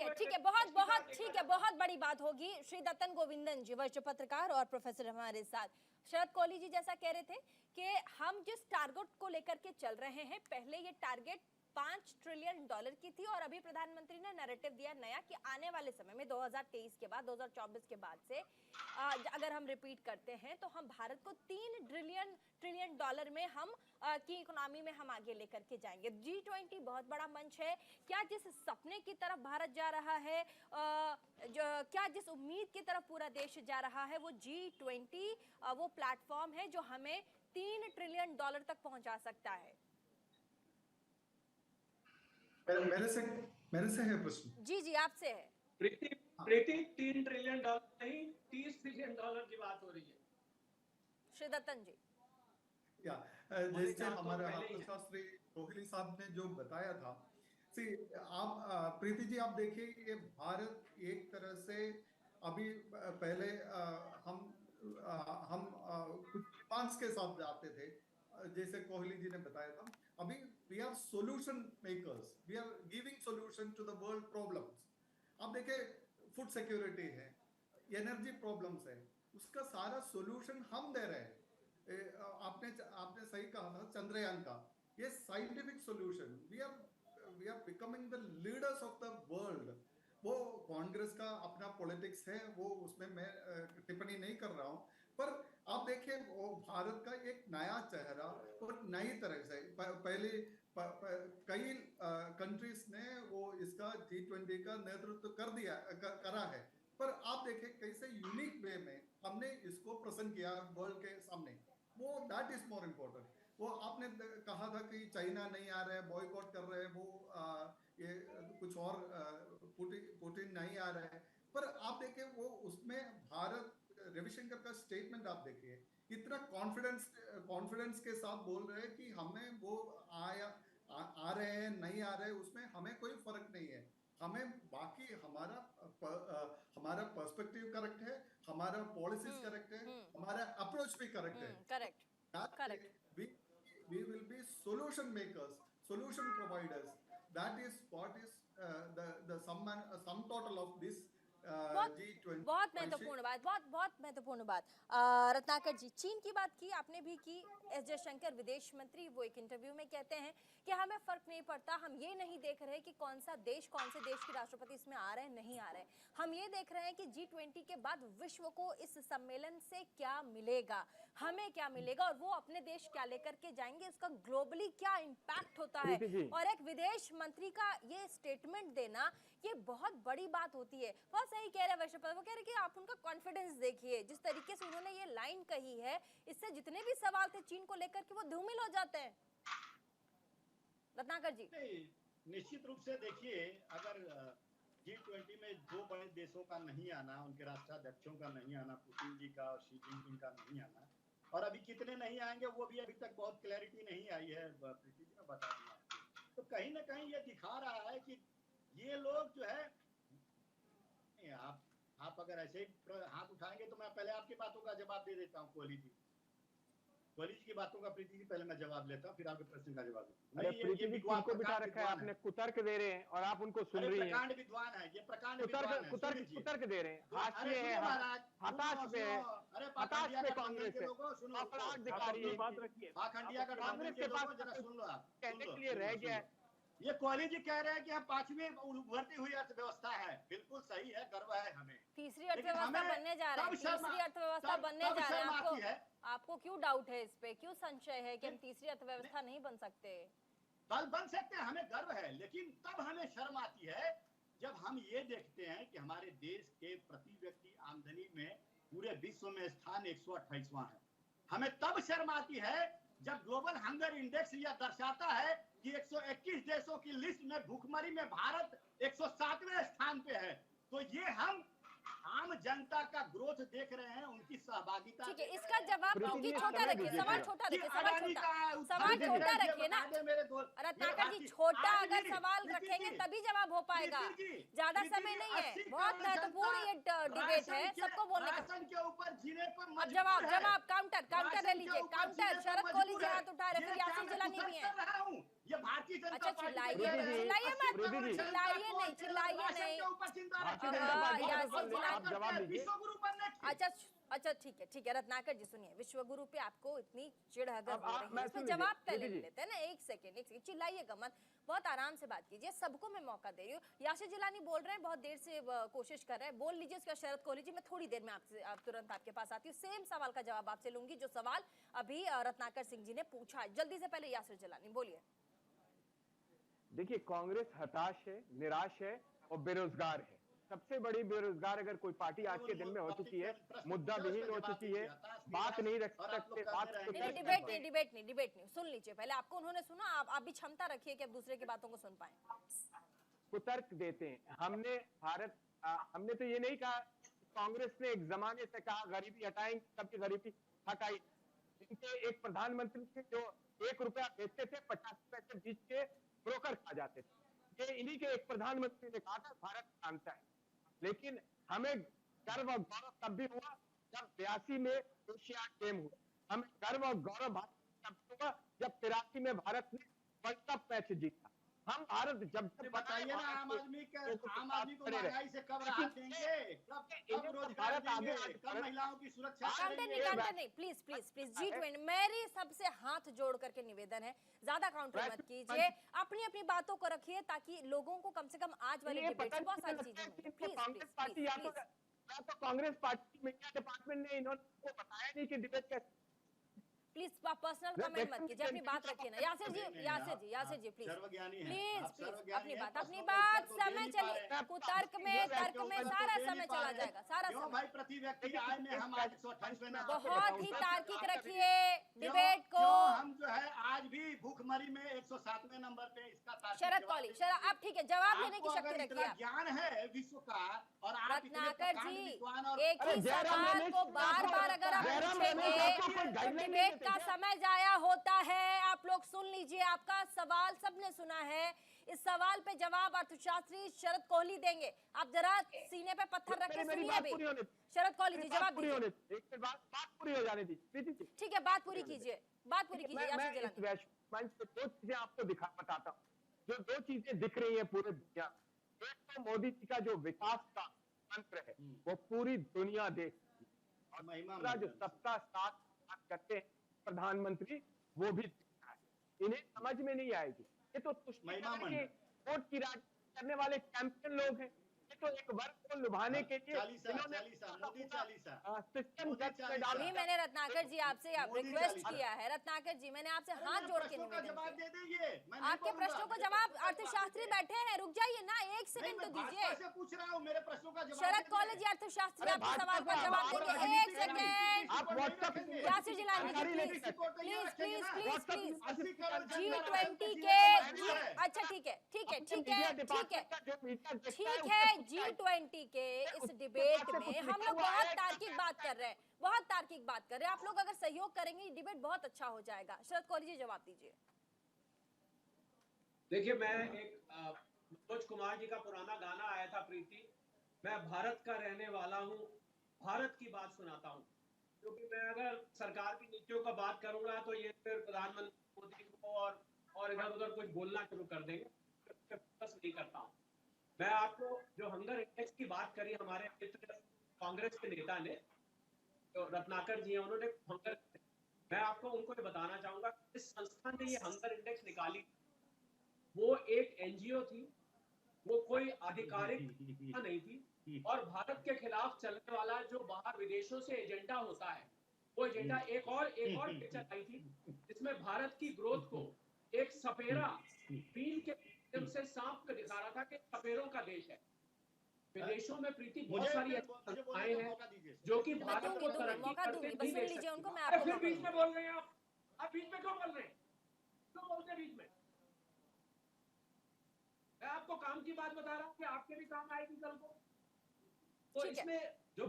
है, बहुत बड़ी बात होगी। श्री दत्तन गोविंदन जी, वरिष्ठ पत्रकार और प्रोफेसर हमारे साथ। शरद कोहली जी जैसा कह रहे थे कि हम जिस टारगेट को लेकर के चल रहे हैं, पहले ये टारगेट $5 ट्रिलियन की थी और अभी प्रधानमंत्री ने नैरेटिव दिया नया कि आने वाले समय में 2023 के बाद, 2024 के बाद से अगर हम रिपीट करते हैं तो हम भारत को $3 ट्रिलियन में हम की इकोनॉमी में हम आगे लेकर के जाएंगे। G20 बहुत बड़ा मंच है। क्या जिस सपने की तरफ भारत जा रहा है, क्या जिस उम्मीद की तरफ पूरा देश जा रहा है, वो G20 वो प्लेटफॉर्म है जो हमें $3 ट्रिलियन तक पहुंचा सकता है? मेरे से है प्रश्न। जी आपसे है। प्रीति, $3 ट्रिलियन नहीं, $30 ट्रिलियन की बात हो रही है। श्री दत्तन जी। उन्होंने जैसे 4 साल हमारे पहले ही है। शास्त्री कोहली साहब ने जो बताया था, सी आप प्रीति जी आप देखिए ये भारत एक तरह से अभी पहले कुछ डिमांड्स के साथ जाते थे, जैसे कोहली जी ने बताया था। अभी we are solution makers, we are giving solution to the world problems. आप देखिए फूड सिक्योरिटी है, एनर्जी प्रॉब्लम्स है, उसका सारा सॉल्यूशन हम दे रहे हैं। आपने आपने सही कहा था चंद्रयान का, ये scientific solution, we are becoming the leaders of the world. वो कांग्रेस का अपना पॉलिटिक्स है, वो उसमें मैं टिप्पणी नहीं कर रहा हूं, पर आप देखिए वो भारत का एक नया चेहरा और नई तरह से पहले कई कंट्रीज ने वो इसका G20 का नेतृत्व करा है, पर आप देखिए कैसे यूनिक वे में हमने इसको प्रेजेंट किया वर्ल्ड के सामने, वो दैट इज मोर इम्पोर्टेंट। वो आपने कहा था कि चाइना नहीं आ रहा है, बॉयकॉट कर रहे हैं, वो ये कुछ और पुतिन नहीं आ रहा है, पर आप देखिए वो उसमें भारत, रविशंकर का स्टेटमेंट आप देखिए कितना कॉन्फिडेंस के साथ बोल रहे हैं कि हमें वो आ रहे हैं नहीं आ रहे हैं, उसमें हमें कोई फर्क नहीं है। हमें बाकी हमारा पर्सपेक्टिव करेक्ट है, हमारा पॉलिसीज करेक्ट है, हमारा अप्रोच भी करेक्ट है। Correct That way, correct we will be solution makers, solution providers. That is what is the sum total of this बहुत G20. बहुत महत्वपूर्ण बात, बहुत महत्वपूर्ण बात। रत्नाकर जी, चीन की बात की आपने भी की। एस जयशंकर विदेश मंत्री वो एक इंटरव्यू में कहते हैं कि हमें फर्क नहीं पड़ता, हम ये नहीं देख रहे कि कौन से देश के राष्ट्रपति इसमें आ रहे हैं नहीं आ रहे, हम ये देख रहे हैं कि G20 के बाद विश्व को इस सम्मेलन से क्या मिलेगा, हमें क्या मिलेगा और वो अपने देश क्या लेकर के जाएंगे, उसका ग्लोबली क्या इम्पैक्ट होता है। और एक विदेश मंत्री का ये स्टेटमेंट देना ये बहुत बड़ी बात होती है। बहुत सही कह रहे हैं वैश्वपति, वो कह रहे कि आप उनका कॉन्फिडेंस देखिए, जिस तरीके से उन्होंने ये लाइन कही है, इससे जितने भी सवाल थे चीन को लेकर के वो धूमिल हो जाते हैं। रत्नाकर जी, निश्चित रूप से देखिए, अगर G20 में दो बड़े देशों का नहीं आना, उनके राष्ट्राध्यक्षों का नहीं आना, पुतिन जी का और शी जिनपिंग का नहीं आना, और अभी कितने नहीं आएंगे वो भी अभी तक बहुत क्लैरिटी नहीं आई है, प्रीति जी ने बता दिया। तो कहीं ना कहीं ये दिखा रहा है कि ये लोग जो है, आप अगर ऐसे ही हाथ उठाएंगे तो मैं पहले आपकी बातों का जवाब दे देता हूँ। कोहली जी की बातों का प्रीति जी पहले मैं जवाब लेता हूँ, फिर आपके प्रश्न का जवाब दूंगा। अरे प्रीति जी को बिठा रखा है आपने, कुतर्क दे रहे हैं और आप उनको सुन रही हैं। प्रकांड विद्वान है ये, प्रकांड विद्वान है, कुतर्क दे रहे हैं, हाशिए है, हताश पे है, हताश पे कांग्रेस है, अपराध दिखा रही है, पाखंडिया का कांग्रेस के पास जरा सुन लो आप, कहने के लिए रह गया है। ये कोहली जी कह रहे हैं कि हम 5वीं उभरती हुई अर्थव्यवस्था है, बिल्कुल सही है, गर्व है हमें। तीसरी अर्थव्यवस्था बनने जा रहा है, तीसरी अर्थव्यवस्था बनने जा रहा है। आपको क्यों डाउट है इस पे, क्यों संशय है कि हम तीसरी अर्थव्यवस्था नहीं बन सकते? बन सकते हैं, हमें गर्व है, लेकिन तब हमें शर्म आती है जब हम ये देखते हैं कि हमारे देश के प्रति व्यक्ति आमदनी में पूरे विश्व में स्थान 128वां है। हमें तब शर्म आती है जब ग्लोबल हंगर इंडेक्स यह दर्शाता है कि 121 देशों की लिस्ट में भूखमरी में भारत 107वें स्थान पे है। तो ये हम आम जनता का ग्रोथ देख रहे हैं, उनकी सहभागिता। ठीक है, इसका जवाब क्योंकि छोटा रखिए, सवाल छोटा रखिए, सवाल छोटा रखिए ना रत्नाकर जी, छोटा अगर सवाल रखेंगे तभी जवाब हो पाएगा, ज्यादा समय नहीं है, बहुत महत्वपूर्ण ये डिबेट है, सबको बोलने का। के ऊपर जीने पर अब जवाब काउंटर ले लीजिए, काउंटर। शरद कोहली जी हाथ उठा रहे, फिर यासिर जिलानी भी है। ये भारतीय जनता अच्छा, चिल्लाइए मत, चिल्लाइए नहीं। अच्छा ठीक है रत्नाकर जी सुनिए, विश्वगुरु पे आपको इतनी चिढ़ अगर हो रही है, इसमें जवाब पहले लेते हैं ना। एक सेकेंड, चिल्लाइएगा मत, बहुत आराम से बात कीजिए, सबको मैं मौका दे रही हूँ। यासिर जिलानी बोल रहे हैं, बहुत देर से कोशिश कर रहे हैं, बोल लीजिए। उसका शरद कोहली जी, मैं थोड़ी देर में तुरंत आपके पास आती हूँ, सेम सवाल का जवाब आपसे लूंगी जो सवाल अभी रत्नाकर सिंह जी ने पूछा। जल्दी से पहले यासिर जिलानी बोलिए। देखिए, कांग्रेस हताश है, निराश है और बेरोजगार है। सबसे बड़ी बेरोजगार अगर कोई पार्टी आज के दिन में हो चुकी है, मुद्दा विहीन हो चुकी है, बात नहीं रख सकते, डिबेट नहीं, सुन लीजिए पहले। आपको उन्होंने सुना, आप भी क्षमता रखिए कि आप दूसरे की बातों को सुन पाए। कुतर्क देते हैं। हमने तो ये नहीं कहा, कांग्रेस ने एक जमाने से कहा गरीबी हटाएंगे, सबकी गरीबी हटाई, इनके एक प्रधानमंत्री थे जो 1 रुपया बेचते थे, 50 पैसे बीच के ब्रोकर खा जाते थे। ये इन्हीं के एक प्रधानमंत्री ने कहा था भारत जानता है। लेकिन हमें गर्व और गौरव तब भी हुआ जब 82 में एशिया गेम हुआ। हमें गर्व और गौरव भारत तब हुआ जब 83 में भारत ने वर्ल्ड कप मैच जीता। हम भारत जब अरे बताइए ना, आम आदमी को महंगाई से कब राहत देंगे, कब रोजगार देंगे, कब महिलाओं की सुरक्षा काउंटर नहीं, करेंगे? काउंटर नहीं, प्लीज प्लीज प्लीज G20 मेरी सबसे हाथ जोड़ करके निवेदन है, ज्यादा काउंटर मत कीजिए, अपनी अपनी बातों को रखिए ताकि लोगों को कम से कम आज वाली डिबेट से बहुत सारी चीजें मिलें। प्लीज कांग्रेस पार्टी या तो कांग्रेस पार्टी मीडिया डिपार्टमेंट ने इन्होंने बताया नहीं कि डिबेट कैसे। प्लीज पर्सनल कमेंट मत कीजिए, अपनी बात रखिए ना। यासिर जी प्लीज प्लीज अपनी बात समय चलिए, कुतर्क में तर्क में सारा समय चला जाएगा, सारा समय। भाई प्रति व्यक्ति आय में हम आज 128वें नंबर पे बहुत ही तार्किक रखिए डिबेट को। हम जो है आज भी भूखमरी में 107वें नंबर पे इसका तार्किक शरद कौली, शरद आप ठीक है, जवाब देने की शक्ति रखिए आप। ज्ञान है विश्व का और आप रत्नाकर जी एक ही सवाल को बार बार अगर आप पूछेंगे तो डिबेट का समय जाया होता है। आप लोग सुन लीजिए, आपका सवाल सबने सुना है। इस सवाल पे जवाब अर्थशास्त्री शरद कोहली देंगे। आप जरा सीने पे पत्थर रख के सुनिए भी। शरद कोहली जी जवाब दीजिए। एक बात पूरी हो जाने दी। ठीक है, बात पूरी कीजिए, बात पूरी कीजिए। मैं इस मंच पे 2 चीजें आपको बताता हूँ, जो 2 चीजें दिख रही है पूरे दुनिया में। एक तो मोदी जी का जो विकास का मंत्र है वो पूरी दुनिया देख, और जो सबका साथ करते हैं प्रधानमंत्री वो भी दिखता है। इन्हें समझ में नहीं आएगी। ये तो वोट की राजनीति करने वाले चैंपियन लोग हैं। ये तो एक वर्ग को लुभाने के लिए मैंने रत्नाकर जी आपसे रिक्वेस्ट किया है। रत्नाकर जी मैंने आपसे हाथ जोड़ के निवेदन किया, आपके प्रश्नों का जवाब अर्थशास्त्री बैठे हैं, रुक जाइए ना, 1 सेकंड तो दीजिए। पूछ रहा हूँ, मेरे प्रश्नों का जवाब शरद कौली जी अर्थशास्त्री आपके सवाल का जवाब देंगे। 1 second Yasir Jilani please please please please please G20 के अच्छा ठीक है ठीक है ठीक है ठीक है ठीक है G20 के इस डिबेट में हम लोग बहुत तार्किक बात कर रहे हैं, बहुत तार्किक बात कर रहे हैं। आप लोग अगर सहयोग करेंगे डिबेट बहुत अच्छा हो जाएगा। शरद कौली जी जवाब दीजिए। देखिए, मैं एक मनोज कुमार जी का पुराना गाना आया था प्रीति, मैं भारत का रहने वाला हूँ, भारत की बात सुनाता हूँ। क्योंकि मैं अगर सरकार की नीतियों का बात करूंगा तो ये फिर प्रधानमंत्री मोदी को और इधर उधर कुछ बोलना शुरू कर देंगे, बस नहीं करता हूँ। मैं आपको जो हंगर इंडेक्स की बात करी हमारे मित्र कांग्रेस के नेता ने, जो रत्नाकर जी हैं, उन्होंने हंगर, मैं आपको उनको ये बताना चाहूंगा इस संस्था ने ये हंगर इंडेक्स निकाली, वो एक एनजीओ थी, वो कोई आधिकारिक नहीं थी, और भारत के खिलाफ चलने वाला जो बाहर विदेशों से एजेंडा होता है, वो एजेंडा एक और पिक्चर आई थी जिसमें भारत की ग्रोथ को एक सपेरा बीन के माध्यम से सांप को दिखा रहा था कि सपेरों का देश है। विदेशों में प्रीति बहुत सारी संस्थाएं हैं जो कि भारत को तरक्की करते नहीं देख सकती। फिर बीच में बोल रहे हैं आप बीच में क्यों बोल रहे हैं, क्यों बोलते हैं बीच में? मैं आपको काम की बात बता रहा हूँ कि आपके भी काम आएगी कल को। तो इसमें जो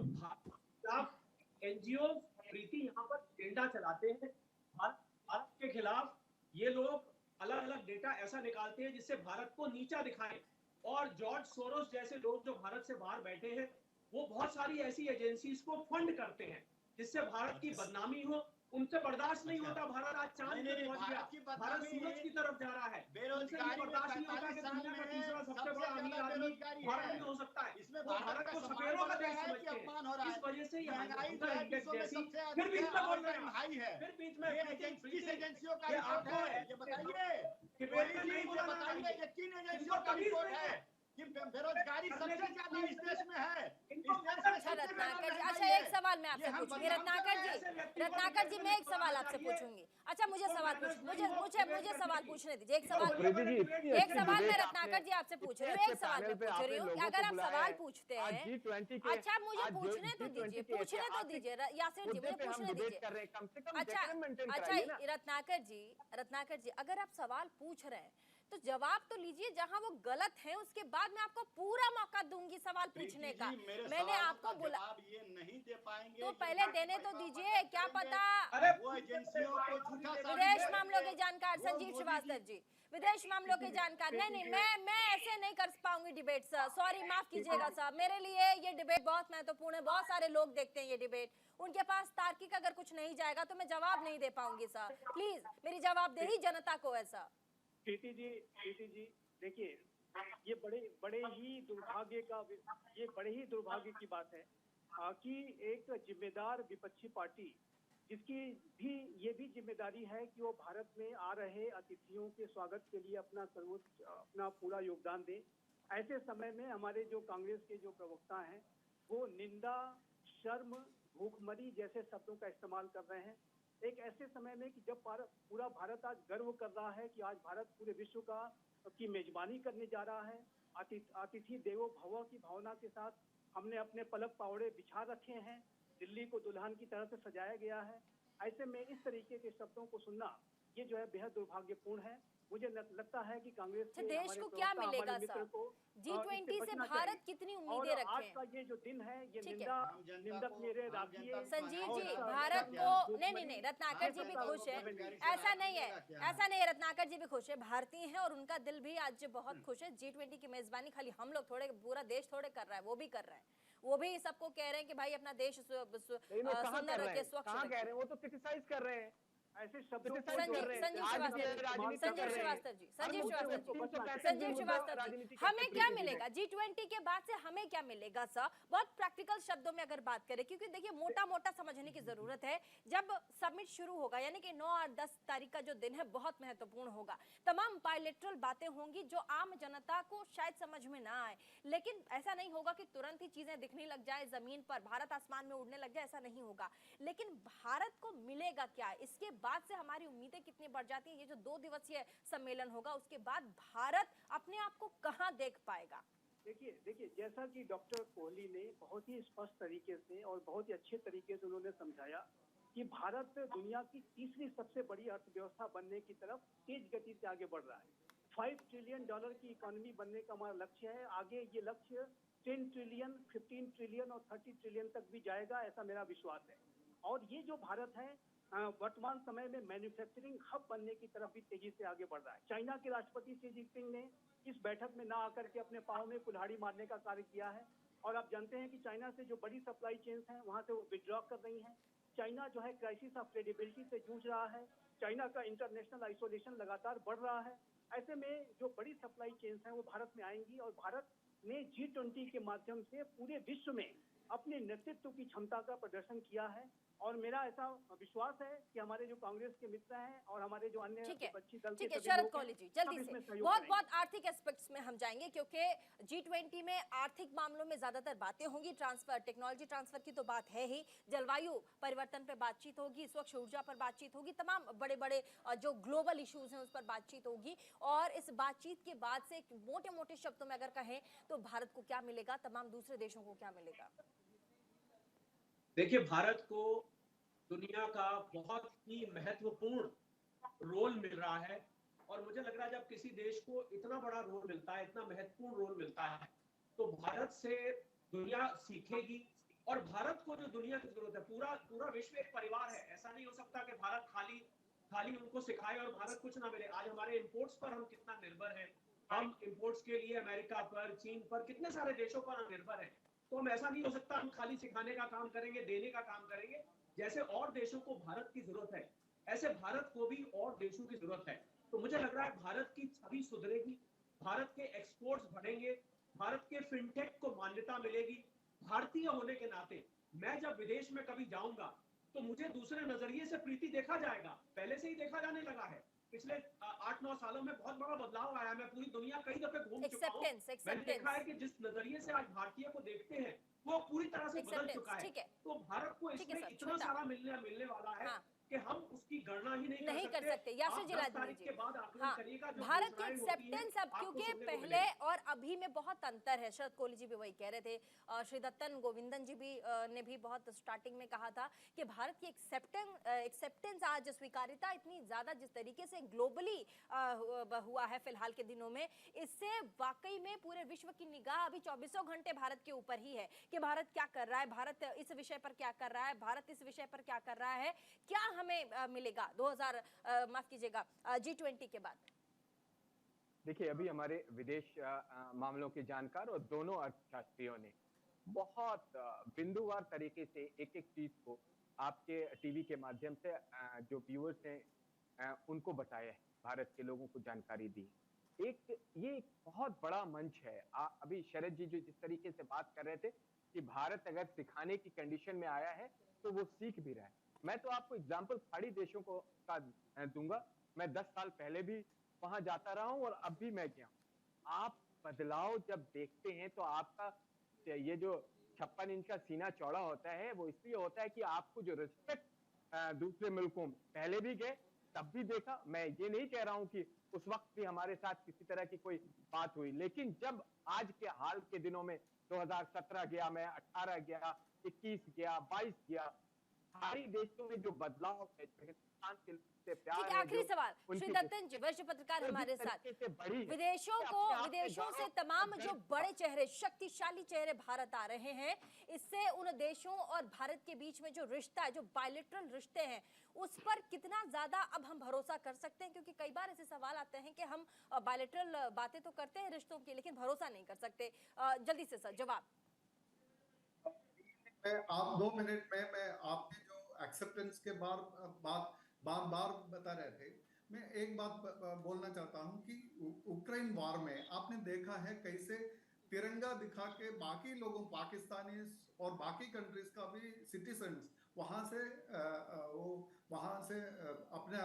आप एनजीओ प्रीति यहाँ पर एजेंडा चलाते हैं भारत के खिलाफ, ये लोग अलग अलग डेटा ऐसा निकालते हैं जिससे भारत को नीचा दिखाएं, और जॉर्ज सोरोस जैसे लोग जो भारत से बाहर बैठे हैं वो बहुत सारी ऐसी एजेंसीज को फंड करते हैं जिससे भारत की बदनामी हो। उनसे बर्दाश्त नहीं होता। भारत आज चांद पे पहुंच गया, भारत सूरज की तरफ जा रहा है, बेरोजगारी बर्दाश्त नहीं होता कि दुनिया का तीसरा सबसे बड़ा अमीर आदमी भारत में हो सकता है। इसमें भारत को सपेरों का देश समझते हैं, इस वजह से ये हंगर इंडेक्स जैसी फिर बीच में बोल रहे हैं, फिर बीच में किस एजेंसियों का रिपोर्ट है ये बताइए, कि नहीं बताइए ये किन एजेंसियों का रिपोर्ट है कि बेरोजगारी सबसे ज्यादा इस देश में है। रत्नाकर जी, अच्छा एक सवाल मैं आपसे पूछूंगी। रत्नाकर जी मैं एक सवाल आपसे पूछूंगी। अच्छा मुझे सवाल पूछने दीजिए। एक सवाल मैं रत्नाकर जी आपसे पूछ रही हूँ, एक सवाल मैं पूछ रही हूँ। अगर आप सवाल पूछते हैं, अच्छा मुझे पूछने तो दीजिए यासिर जी, मुझे पूछने दीजिए। अच्छा रत्नाकर जी अगर आप सवाल पूछ रहे हैं तो जवाब तो लीजिए, जहां वो गलत है उसके बाद मैं आपको पूरा मौका दूंगी सवाल प्रीति पूछने जी, का। मेरे मैंने सवालों आपको का बोला जवाब ये नहीं दे पाएंगे, तो ये पहले पार्टी देने तो परिवार दीजिए, मदद क्या करेंगे, पता। अरे वो एजेंसियों को झूठा साबित विदेश करेंगे, मामलों के जानकार वो संजीव मोदी श्रीवास्तव जी, विदेश मामलों के जानकार। नहीं नहीं, मैं ऐसे नहीं कर पाऊंगी डिबेट सर, सॉरी माफ कीजिएगा साहब, मेरे लिए ये डिबेट बहुत महत्वपूर्ण है, बहुत सारे लोग देखते हैं ये डिबेट, उनके पास तार्किक अगर कुछ नहीं जाएगा तो मैं जवाब नहीं दे पाऊंगी सर, प्लीज मेरी जवाबदेही जनता को है सर। प्रीति जी देखिए, ये बड़े ही दुर्भाग्य की बात है कि एक जिम्मेदार विपक्षी पार्टी, जिसकी भी ये भी जिम्मेदारी है कि वो भारत में आ रहे अतिथियों के स्वागत के लिए अपना पूरा योगदान दे, ऐसे समय में हमारे जो कांग्रेस के जो प्रवक्ता हैं वो निंदा, शर्म, भूखमरी जैसे शब्दों का इस्तेमाल कर रहे हैं। एक ऐसे समय में कि जब पूरा भारत आज गर्व कर रहा है कि आज भारत पूरे विश्व की मेजबानी करने जा रहा है, अतिथि देवो भव की भावना के साथ हमने अपने पलक पावड़े बिछा रखे हैं, दिल्ली को दुल्हन की तरह से सजाया गया है। ऐसे में इस तरीके के शब्दों को सुनना ये जो है बेहद दुर्भाग्यपूर्ण है। मुझे लगता है कि कांग्रेस के देश को क्या मिलेगा सर? G20 से भारत कितनी उम्मीदें रखे? आज का ये जो दिन है ये निंदक मेरे राखिए। संजीव जी, भारत को नहीं, रत्नाकर जी भी खुश है, ऐसा नहीं है, रत्नाकर जी भी खुश है, भारतीय हैं और उनका दिल भी आज बहुत खुश है। G20 की मेजबानी खाली हम लोग थोड़े, पूरा देश थोड़े कर रहा है, वो भी कर रहा है, वो भी सबको कह रहे हैं कि भाई अपना देश सुंदर रखिए, स्वच्छ रखिए। वो तो क्रिटिसाइज कर रहे हैं ऐसे शब्दों को। संजीव श्रीवास्तव जी, हमें क्या मिलेगा G20 के बाद से? हमें क्या मिलेगा सर? बहुत प्रैक्टिकल शब्दों में अगर बात करें, क्योंकि देखिए मोटा समझने की जरूरत है। जब समिट शुरू होगा, यानी कि 9 और 10 तारीख का जो दिन है बहुत महत्वपूर्ण होगा, तमाम बायलैटरल बातें होंगी जो आम जनता को शायद समझ में ना आए, लेकिन ऐसा नहीं होगा कि तुरंत ही चीजें दिखने लग जाए जमीन पर, भारत आसमान में उड़ने लग जाए, ऐसा नहीं होगा। लेकिन भारत को मिलेगा क्या? इसके बाद से हमारी उम्मीदें कितनी बढ़ जाती हैं। ये जो 2 दिवसीय सम्मेलन होगा उसके बाद भारत अपने आप को कहां देख पाएगा? देखिए जैसा कि डॉक्टर कोहली ने बहुत ही स्पष्ट तरीके से और बहुत ही अच्छे तरीके से उन्होंने समझाया कि भारत दुनिया की तीसरी सबसे बड़ी अर्थव्यवस्था बनने की तरफ तेज गति से आगे बढ़ रहा है। $5 ट्रिलियन की इकोनॉमी बनने का हमारा लक्ष्य है। आगे ये लक्ष्य 10 ट्रिलियन, 15 ट्रिलियन और 30 ट्रिलियन तक भी जाएगा, ऐसा मेरा विश्वास है। और ये जो भारत है वर्तमान समय में मैन्युफैक्चरिंग हब बनने की तरफ भी तेजी से आगे बढ़ रहा है। चाइना के राष्ट्रपति शी जिनपिंग ने इस बैठक में ना आकर के अपने पांव में कुल्हाड़ी मारने का कार्य किया है, और आप जानते हैं कि चाइना से जो बड़ी सप्लाई चेन्स हैं वहां से वो विड्रॉ कर रही हैं। चाइना जो है क्राइसिस ऑफ क्रेडिबिलिटी से जूझ रहा है। चाइना का इंटरनेशनल आइसोलेशन लगातार बढ़ रहा है। ऐसे में जो बड़ी सप्लाई चेन्स हैं वो भारत में आएंगी, और भारत ने G20 के माध्यम से पूरे विश्व में अपने नेतृत्व की क्षमता का प्रदर्शन किया है। और मेरा ऐसा विश्वास है कि हमारे जो कांग्रेस के मित्र हैं और हमारे जो अन्य विपक्षी दल के शरद कोहली जी, जल्दी से बहुत आर्थिक एस्पेक्ट्स में हम जाएंगे, क्योंकि G20 में आर्थिक मामलों में ज्यादातर बातें होंगी। ट्रांसफर, टेक्नोलॉजी ट्रांसफर की तो बात है ही, जलवायु परिवर्तन पर बातचीत होगी, स्वच्छ ऊर्जा पर बातचीत होगी, तमाम बड़े जो ग्लोबल इश्यूज हैं उस पर बातचीत होगी। और इस बातचीत के बाद से मोटे शब्दों में अगर कहें तो भारत को क्या मिलेगा, तमाम दूसरे देशों को क्या मिलेगा? देखिए, भारत को दुनिया का बहुत ही महत्वपूर्ण रोल मिल रहा है, और मुझे लग रहा है जब किसी देश को इतना बड़ा रोल मिलता है, इतना महत्वपूर्ण रोल मिलता है, तो भारत से दुनिया सीखेगी। और भारत को जो दुनिया की जरूरत है, पूरा विश्व एक परिवार है। ऐसा नहीं हो सकता कि भारत खाली उनको सिखाए और भारत कुछ ना मिले। आज हमारे इंपोर्ट्स पर हम कितना निर्भर हैं, हम इंपोर्ट्स के लिए अमेरिका पर, चीन पर, कितने सारे देशों पर हम निर्भर हैं। तो हम ऐसा नहीं हो सकता हम खाली सिखाने का काम करेंगे, देने का काम करेंगे। जैसे और देशों को भारत की जरूरत है, ऐसे भारत को भी और देशों की जरूरत है। तो मुझे लग रहा है भारत की छवि सुधरेगी, भारत के एक्सपोर्ट्स बढ़ेंगे, भारत के फिनटेक को मान्यता मिलेगी। भारतीय होने के नाते मैं जब विदेश में कभी जाऊंगा तो मुझे दूसरे नजरिए से प्रीति देखा जाएगा, पहले से ही देखा जाने लगा है। पिछले 8-9 सालों में बहुत बड़ा बदलाव आया। मैं पूरी दुनिया कई दफे घूम चुका हूं, मैंने देखा है कि जिस नजरिए से आज भारतीय को देखते हैं वो पूरी तरह से बदल चुका है। तो भारत को इसमें इतना सारा मिलने वाला है कि हम उसकी गणना ही नहीं कर सकते। यासिर आप 10 जिलानी तारीख जी, के बाद आकलन हाँ, करिएगा, जो भारत की घोषणाएं होती हैं, एक्सेप्टेंस अब, आपको क्योंकि सुनने को पहले मिलेगी। और अभी में बहुत अंतर है। शरद कोहली जी भी वही कह रहे थे, श्री दत्तन गोविंदन जी भी ने भी बहुत स्टार्टिंग में कहा था कि भारत की एक्सेप्टेंस आज, स्वीकार्यता इतनी ज्यादा जिस तरीके से ग्लोबली हुआ है फिलहाल के दिनों में, इससे वाकई में पूरे विश्व की निगाह अभी 24 घंटे भारत के ऊपर ही है कि भारत क्या कर रहा है, भारत इस विषय पर क्या कर रहा है, भारत इस विषय पर क्या कर रहा है, क्या हमें मिलेगा 2000 माफ कीजिएगा G20 के बाद। देखिए, अभी हमारे विदेश मामलों के जानकार और दोनों अर्थशास्त्रियों ने बहुत बिंदुवार तरीके से एक एक चीज को आपके टीवी के माध्यम से जो व्यूअर्स हैं उनको बताया है, भारत के लोगों को जानकारी दी। ये एक बहुत बड़ा मंच है। अभी शरद जी जो जिस तरीके से बात कर रहे थे कि भारत अगर सिखाने की कंडीशन में आया है तो वो सीख भी रहा है। मैं तो आपको एग्जांपल खाड़ी देशों को का दूंगा। मैं 10 साल पहले भी वहां जाता रहा हूं और अब भी मैं गया हूं। आप बदलाव जब देखते हैं तो आपका ये जो 56 इंच का सीना चौड़ा होता है वो इसलिए होता है कि आपको जो रिस्पेक्ट दूसरे मुल्कों में पहले भी गए तब भी देखा। मैं ये नहीं कह रहा हूं कि उस वक्त भी हमारे साथ किसी तरह की कोई बात हुई, लेकिन जब आज के हाल के दिनों में 2017 गया, मैं 18 गया, 21 गया, 22 गया, सारी देशों में जो बदलाव है, जो हिंदुस्तान के लोगों से ठीक प्यार है, है, आखिरी जो सवाल, श्री उनकी दत्तन जी, वरिष्ठ पत्रकार वो जिस हमारे साथ, तरीके से बढ़ी है, विदेशों कि को, अपने आप में विदेशों से गौरव तमाम और जो गर्व बड़े चेहरे, शक्तिशाली चेहरे भारत आ रहे हैं, इससे उन देशों और भारत के बीच में जो रिश्ता है, जो बायलैटरल रिश्ते हैं, उस पर कितना ज्यादा अब हम भरोसा कर सकते हैं? क्योंकि कई बार ऐसे सवाल आते हैं कि हम बायलैटरल बातें तो करते हैं रिश्तों की, लेकिन भरोसा नहीं कर सकते। जल्दी से सर जवाब। मैं आप 2 मिनट में, मैं आपने जो एक्सेप्टेंस के बात बार बार बता रहे थे, मैं एक बात बोलना चाहता हूं कि उक्रेन वॉर में आपने देखा है कैसे तिरंगा दिखा के बाकी लोगों, पाकिस्तानी और बाकी कंट्रीज का भी सिटीजन्स वहां से वो वहां से अपने